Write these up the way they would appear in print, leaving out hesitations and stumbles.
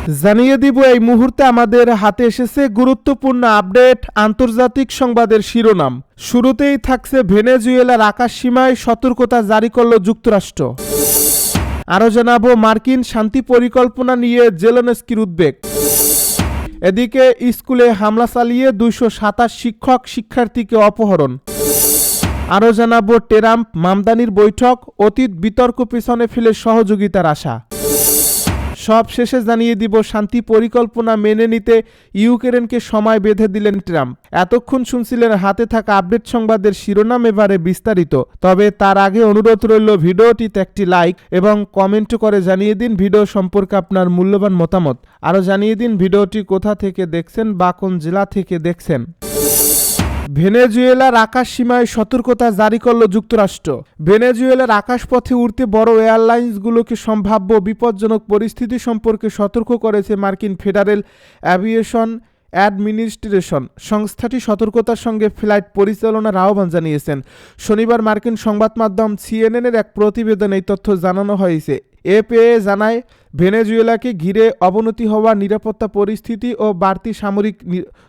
জানিয়ে দিব এই মুহূর্তে আমাদের হাতে এসেছে গুরুত্বপূর্ণ আপডেট আন্তর্জাতিক সংবাদের শিরোনাম। শুরুতেই থাকছে ভেনেজুয়েলার আকাশসীমায় সতর্কতা জারি করল যুক্তরাষ্ট্র। আরও জানাবো মার্কিন শান্তি পরিকল্পনা নিয়ে জেলেনস্কির উদ্বেগ। এদিকে স্কুলে হামলা চালিয়ে 227 শিক্ষক শিক্ষার্থীকে অপহরণ। আরও জানাবো ট্রাম্প মামদানির বৈঠক অতীত বিতর্ক পেছনে ফেলে সহযোগিতার আশা। সব শেষে জানিয়ে দিব শান্তি পরিকল্পনা মেনে নিতে ইউক্রেনকে সময় বেঁধে দিলেন ট্রাম্প। এতক্ষণ শুনছিলেন হাতে থাকা আপডেট সংবাদের শিরোনাম, এবারে বিস্তারিত। তবে তার আগে অনুরোধ রইল ভিডিওটিতে একটি লাইক এবং কমেন্ট করে জানিয়ে দিন ভিডিও সম্পর্কে আপনার মূল্যবান মতামত। আরও জানিয়ে দিন ভিডিওটি কোথা থেকে দেখছেন বা কোন জেলা থেকে দেখছেন। ভেনেজুয়েলার আকাশসীমায় সতর্কতা জারি করল যুক্তরাষ্ট্র। ভেনেজুয়েলার আকাশপথে উড়তে বড় এয়ারলাইন্সগুলোকে সম্ভাব্য বিপজ্জনক পরিস্থিতি সম্পর্কে সতর্ক করেছে মার্কিন ফেডারেল অ্যাভিয়েশন অ্যাডমিনিস্ট্রেশন। সংস্থাটি সতর্কতার সঙ্গে ফ্লাইট পরিচালনার আহ্বান জানিয়েছেন। শনিবার মার্কিন সংবাদ মাধ্যম সিএনএনের এক প্রতিবেদনে এই তথ্য জানানো হয়েছে। এপিএ জানায়, ভেনেজুয়েলাকে ঘিরে অবনতি হওয়া নিরাপত্তা পরিস্থিতি ও বাড়তি সামরিক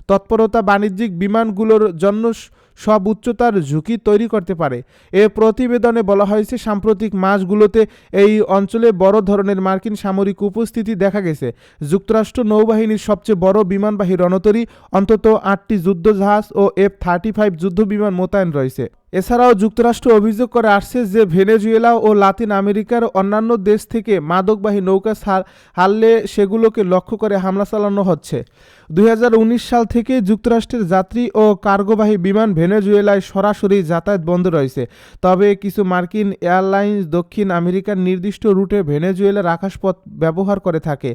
তৎপরতা বাণিজ্যিক বিমানগুলোর জন্য সব উচ্চতার ঝুঁকি তৈরি করতে পারে। এ প্রতিবেদনে বলা হয়েছে, সাম্প্রতিক মাসগুলোতে এই অঞ্চলে বড় ধরনের মার্কিন সামরিক উপস্থিতি দেখা গেছে। যুক্তরাষ্ট্র নৌবাহিনীর সবচেয়ে বড় বিমানবাহী রণতরী, অন্তত 8টি যুদ্ধজাহাজ ও F-35 যুদ্ধবিমান মোতায়েন রয়েছে। এছাড়াও যুক্তরাষ্ট্র অভিযোগ করে আসছে যে ভেনেজুয়েলা ও লাতিন আমেরিকার অন্যান্য দেশ থেকে মাদকবাহী নৌকা হারলে সেগুলোকে লক্ষ্য করে হামলা চালানো হচ্ছে। 2019 সাল থেকে যুক্তরাষ্ট্রের যাত্রী ও কার্গোবাহী বিমান ভেনেজুয়েলায় সরাসরি যাতায়াত বন্ধ রয়েছে। তবে কিছু মার্কিন এয়ারলাইন্স দক্ষিণ আমেরিকার নির্দিষ্ট রুটে ভেনেজুয়েলার আকাশপথ ব্যবহার করে থাকে।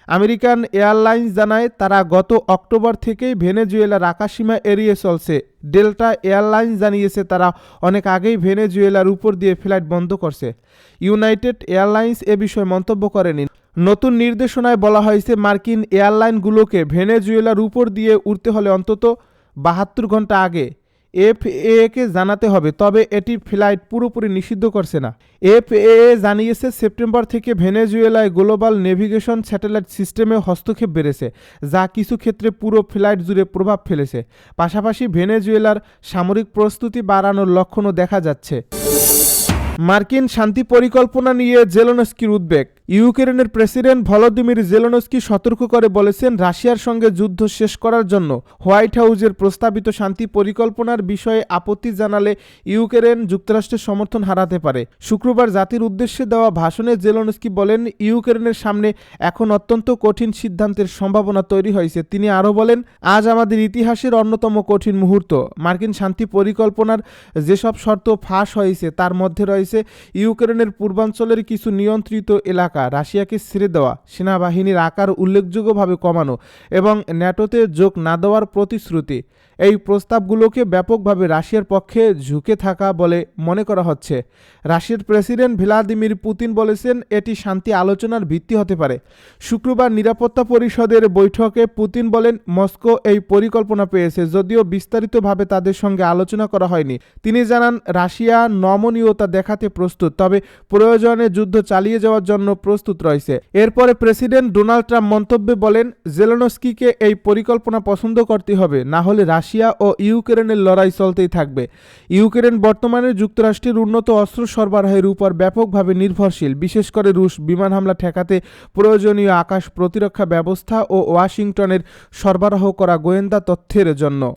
আমেরিকান এয়ারলাইন্স জানায়, তারা গত অক্টোবর থেকেই ভেনেজুয়েলার আকাশসীমা এড়িয়ে চলছে। ডেল্টা এয়ারলাইন্স জানিয়েছে, তারা অনেক আগেই ভেনেজুয়েলার উপর দিয়ে ফ্লাইট বন্ধ করছে। ইউনাইটেড এয়ারলাইন্স এ বিষয়ে মন্তব্য করেনি। নতুন নির্দেশনায় বলা হয়েছে, মার্কিন এয়ারলাইনগুলোকে ভেনেজুয়েলার উপর দিয়ে উড়তে হলে অন্তত 72 ঘন্টা আগে এফএএ-কে জানাতে হবে, তবে এটি ফ্লাইট পুরোপুরি নিষিদ্ধ করছে না। এফএএ জানিয়েছে, সেপ্টেম্বর থেকে ভেনেজুয়েলায় গ্লোবাল নেভিগেশন স্যাটেলাইট সিস্টেমে হস্তক্ষেপ বেড়েছে, যা কিছু ক্ষেত্রে পুরো ফ্লাইট জুড়ে প্রভাব ফেলেছে। পাশাপাশি ভেনেজুয়েলার সামরিক প্রস্তুতি বাড়ানোর লক্ষণও দেখা যাচ্ছে। মার্কিন শান্তি পরিকল্পনা নিয়ে জেলেনস্কির উদ্বেগ। ইউক্রেনের প্রেসিডেন্ট ভলোদিমির জেলেনস্কি সতর্ক করে বলেছেন, রাশিয়ার সঙ্গে যুদ্ধ শেষ করার জন্য হোয়াইট হাউসের প্রস্তাবিত শান্তি পরিকল্পনার বিষয়ে আপত্তি জানালে ইউক্রেন যুক্তরাষ্ট্রের সমর্থন হারাতে পারে। শুক্রবার জাতির উদ্দেশ্যে দেওয়া ভাষণে জেলেনস্কি বলেন, ইউক্রেনের সামনে এখন অত্যন্ত কঠিন সিদ্ধান্তের সম্ভাবনা তৈরি হয়েছে। তিনি আরও বলেন, আজ আমাদের ইতিহাসের অন্যতম কঠিন মুহূর্ত। মার্কিন শান্তি পরিকল্পনার যেসব শর্ত ফাঁস হয়েছে তার মধ্যে রয়েছে ইউক্রেনের পূর্বাঞ্চলের কিছু নিয়ন্ত্রিত এলাকা রাশিয়াকে ছেড়ে দেওয়া, সেনাবাহিনীর আকার উল্লেখযোগ্যভাবে কমানো এবং ন্যাটোতে যোগ না দেওয়ার প্রতিশ্রুতি। এই প্রস্তাবগুলোকে ব্যাপকভাবে রাশিয়ার পক্ষে ঝুঁকে থাকা বলে মনে করা হচ্ছে। রাশিয়ার প্রেসিডেন্ট ভ্লাদিমির পুতিন বলেছেন, এটি শান্তি আলোচনার ভিত্তি হতে পারে। শুক্রবার নিরাপত্তা পরিষদের বৈঠকে পুতিন বলেন, মস্কো এই পরিকল্পনা পেয়েছে, যদিও বিস্তারিতভাবে তাদের সঙ্গে আলোচনা করা হয়নি। তিনি জানান, রাশিয়া নমনীয়তা দেখাতে প্রস্তুত, তবে প্রয়োজনে যুদ্ধ চালিয়ে যাওয়ার জন্য প্রস্তুত রয়েছে। এরপরে প্রেসিডেন্ট ডোনাল্ড ট্রাম্প মন্তব্যে বলেন, জেলেনস্কিকে এই পরিকল্পনা পছন্দ করতে হবে, না হলে রাশিয়া ও ইউক্রেনের লড়াই চলতেই থাকবে। ইউক্রেন বর্তমানে যুক্তরাষ্ট্রের উন্নত অস্ত্র সরবরাহের উপর ব্যাপকভাবে নির্ভরশীল, বিশেষ করে রুশ বিমান হামলা ঠেকাতে প্রয়োজনীয় আকাশ প্রতিরক্ষা ব্যবস্থা ও ওয়াশিংটনের সরবরাহ করা গোয়েন্দা তথ্যের জন্য।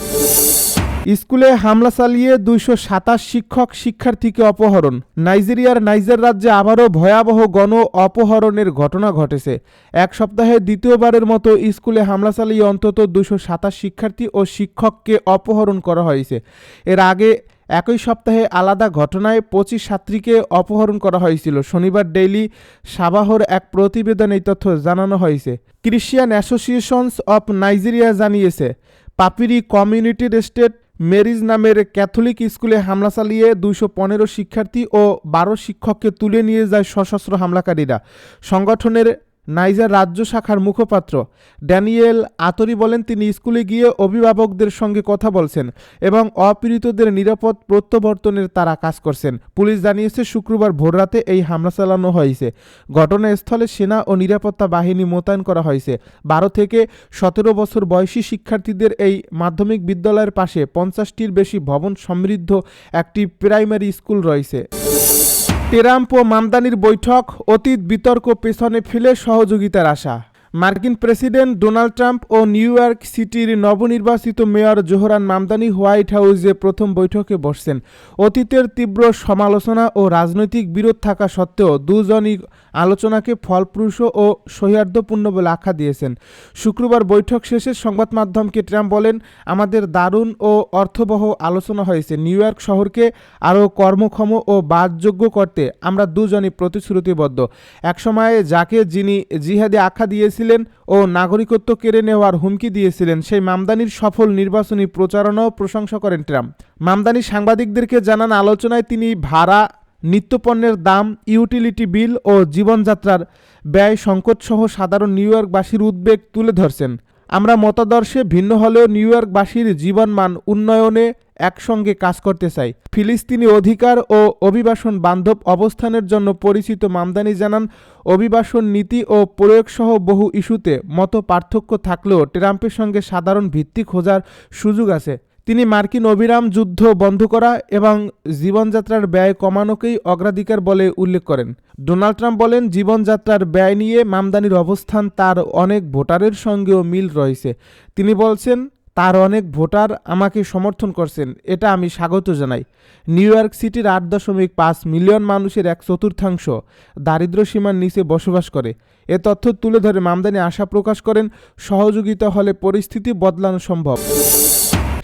স্কুলে হামলা চালিয়ে 227 শিক্ষক শিক্ষার্থীকে অপহরণ। নাইজেরিয়ার নাইজার রাজ্যে আবারও ভয়াবহ গণ অপহরণের ঘটনা ঘটেছে। এক সপ্তাহে দ্বিতীয়বারের মতো স্কুলে হামলা চালিয়ে অন্তত 227 শিক্ষার্থী ও শিক্ষককে অপহরণ করা হয়েছে। এর আগে একই সপ্তাহে আলাদা ঘটনায় 25 ছাত্রীকে অপহরণ করা হয়েছিল। শনিবার ডেইলি সাবাহর এক প্রতিবেদনে এই তথ্য জানানো হয়েছে। ক্রিশ্চিয়ান অ্যাসোসিয়েশনস অব নাইজেরিয়া জানিয়েছে, পাপিরি কমিউনিটির স্টেট মেরিজ নামের ক্যাথলিক স্কুলে হামলা চালিয়ে 215 শিক্ষার্থী ও 12 শিক্ষককে তুলে নিয়ে যায় সশস্ত্র হামলাকারীরা। সংগঠনের নাইজার রাজ্য শাখার মুখপাত্র ড্যানিয়েল আতরি বলেন, তিনি স্কুলে গিয়ে অভিভাবকদের সঙ্গে কথা বলছেন এবং অপীড়িতদের নিরাপদ প্রত্যাবর্তনের তারা কাজ করছেন। পুলিশ জানিয়েছে, শুক্রবার ভোররাতে এই হামলা চালানো হয়েছে। ঘটনাস্থলে সেনা ও নিরাপত্তা বাহিনী মোতায়েন করা হয়েছে। 12 থেকে 17 বছর বয়সী শিক্ষার্থীদের এই মাধ্যমিক বিদ্যালয়ের পাশে 50টির বেশি ভবন সমৃদ্ধ একটি প্রাইমারি স্কুল রয়েছে। ট্রাম্প ও মামদানির বৈঠক, অতীত বিতর্ক পেছনে ফেলে সহযোগিতার আশা। মার্কিন প্রেসিডেন্ট ডোনাল্ড ট্রাম্প ও নিউ ইয়র্ক সিটির নবনির্বাচিত মেয়র জোহরান মামদানি হোয়াইট হাউসে প্রথম বৈঠকে বসছেন। অতীতের তীব্র সমালোচনা ও রাজনৈতিক বিরোধ থাকা সত্ত্বেও দুজনই আলোচনাকে ফলপ্রসূ ও সৌহার্দ্যপূর্ণ বলে আখ্যা দিয়েছেন। শুক্রবার বৈঠক শেষে সংবাদ মাধ্যমকে ট্রাম্প বলেন, আমাদের দারুণ ও অর্থবহ আলোচনা হয়েছে। নিউ ইয়র্ক শহরকে আরও কর্মক্ষম ও বাসযোগ্য করতে আমরা দুজনই প্রতিশ্রুতিবদ্ধ। একসময়ে যাকে যিনি জিহাদি আখ্যা দিয়েছিলেন ও নাগরিকত্ব কেড়ে নেওয়ার হুমকি দিয়েছিলেন, সেই মামদানির সফল নির্বাচনী প্রচারণাও প্রশংসা করেন ট্রাম্প। মামদানি সাংবাদিকদেরকে জানান, আলোচনায় তিনি ভাড়া, নিত্যপণ্যের দাম, ইউটিলিটি বিল ও জীবনযাত্রার ব্যয় সংকট সহ সাধারণ নিউ ইয়র্কবাসীর উদ্বেগ তুলে ধরছেন। আমরা মতাদর্শে ভিন্ন হলেও নিউ ইয়র্কবাসীর জীবনমান উন্নয়নে একসঙ্গে কাজ করতে চাই। ফিলিস্তিনি অধিকার ও অভিবাসন বান্ধব অবস্থানের জন্য পরিচিত মামদানি জানান, অভিবাসন নীতি ও প্রয়োগসহ বহু ইস্যুতে মত পার্থক্য থাকলেও ট্রাম্পের সঙ্গে সাধারণ ভিত্তি খোঁজার সুযোগ আছে। তিনি মার্কিন অবিরাম যুদ্ধ বন্ধ করা এবং জীবনযাত্রার ব্যয় কমানোকেই অগ্রাধিকার বলে উল্লেখ করেন। ডোনাল্ড ট্রাম্প বলেন, জীবনযাত্রার ব্যয় নিয়ে মামদানির অবস্থান তার অনেক ভোটারের সঙ্গেও মিল রয়েছে। তিনি বলছেন, তার অনেক ভোটার আমাকে সমর্থন করছেন, এটা আমি স্বাগত জানাই। নিউ ইয়র্ক সিটির 8.5 মিলিয়ন মানুষের 1/4 দারিদ্র্যসীমার নিচে বসবাস করে। এ তথ্য তুলে ধরে মামদানি আশা প্রকাশ করেন, সহযোগিতা হলে পরিস্থিতি বদলানো সম্ভব।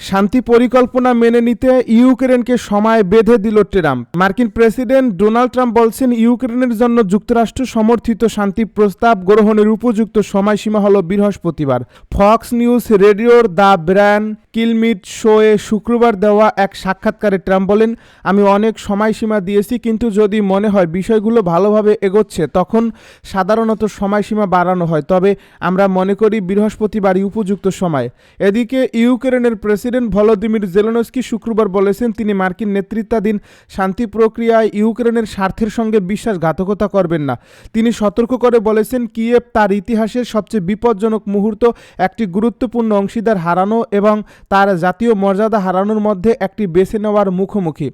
শান্তি পরিকল্পনা মেনে নিতে ইউক্রেনকে সময় বেঁধে দিল ট্রাম্প। মার্কিন প্রেসিডেন্ট ডোনাল্ড ট্রাম্প বলছেন, ইউক্রেনের জন্য যুক্তরাষ্ট্র সমর্থিত শান্তি প্রস্তাব গ্রহণের উপযুক্ত সময়সীমা হল বৃহস্পতিবার। ফক্স নিউজ রেডিওর দ্য ব্রায়ান কিলমিট শোয়ে শুক্রবার দেওয়া এক সাক্ষাৎকারে ট্রাম্প বলেন, আমি অনেক সময়সীমা দিয়েছি, কিন্তু যদি মনে হয় বিষয়গুলো ভালোভাবে এগোচ্ছে তখন সাধারণত সময়সীমা বাড়ানো হয়, তবে আমরা মনে করি বৃহস্পতিবারই উপযুক্ত সময়। এদিকে ইউক্রেনের প্রেসিডেন্ট ভলোদিমির জেলেনস্কি শুক্রবার বলেছেন, তিনি মার্কিন নেতৃত্বাধীন শান্তি প্রক্রিয়ায় ইউক্রেনের স্বার্থের সঙ্গে বিশ্বাসঘাতকতা করবেন না। তিনি সতর্ক করে বলেছেন, কিয়েভ তার ইতিহাসের সবচেয়ে বিপজ্জনক মুহূর্ত, একটি গুরুত্বপূর্ণ অংশীদার হারানো এবং তার জাতীয় মর্যাদা হারানোর মধ্যে একটি বেছে নেওয়ার মুখোমুখি।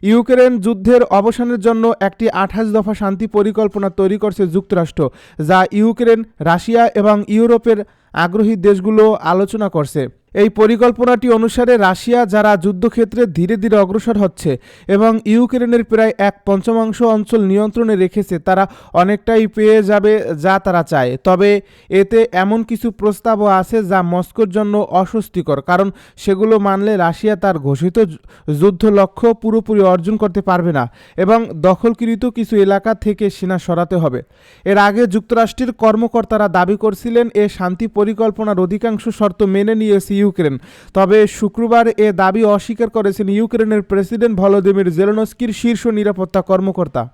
ইউক্রেন যুদ্ধের অবসানের জন্য একটি 28 দফা শান্তি পরিকল্পনা তৈরি করছে যুক্তরাষ্ট্র, যা ইউক্রেন, রাশিয়া এবং ইউরোপের আগ্রহী দেশগুলো আলোচনা করছে। এই পরিকল্পনাটি অনুসারে রাশিয়া, যারা যুদ্ধক্ষেত্রে ধীরে ধীরে অগ্রসর হচ্ছে এবং ইউক্রেনের প্রায় 1/5 অঞ্চল নিয়ন্ত্রণে রেখেছে, তারা অনেকটাই পেয়ে যাবে যা তারা চায়। তবে এতে এমন কিছু প্রস্তাবও আছে যা মস্কোর জন্য অস্বস্তিকর, কারণ সেগুলো মানলে রাশিয়া তার ঘোষিত যুদ্ধ লক্ষ্য পুরোপুরি অর্জন করতে পারবে না এবং দখলকৃত কিছু এলাকা থেকে সেনা সরাতে হবে। এর আগে যুক্তরাষ্ট্রের কর্মকর্তারা দাবি করছিলেন, এ শান্তি পরিকল্পনার অধিকাংশ শর্ত মেনে নিয়েছে ইউক্রেন। তবে শুক্রবার এ দাবি অস্বীকার করেছেন ইউক্রেনের প্রেসিডেন্ট ভলোদিমির জেলেনস্কির শীর্ষ নিরাপত্তা কর্মকর্তা।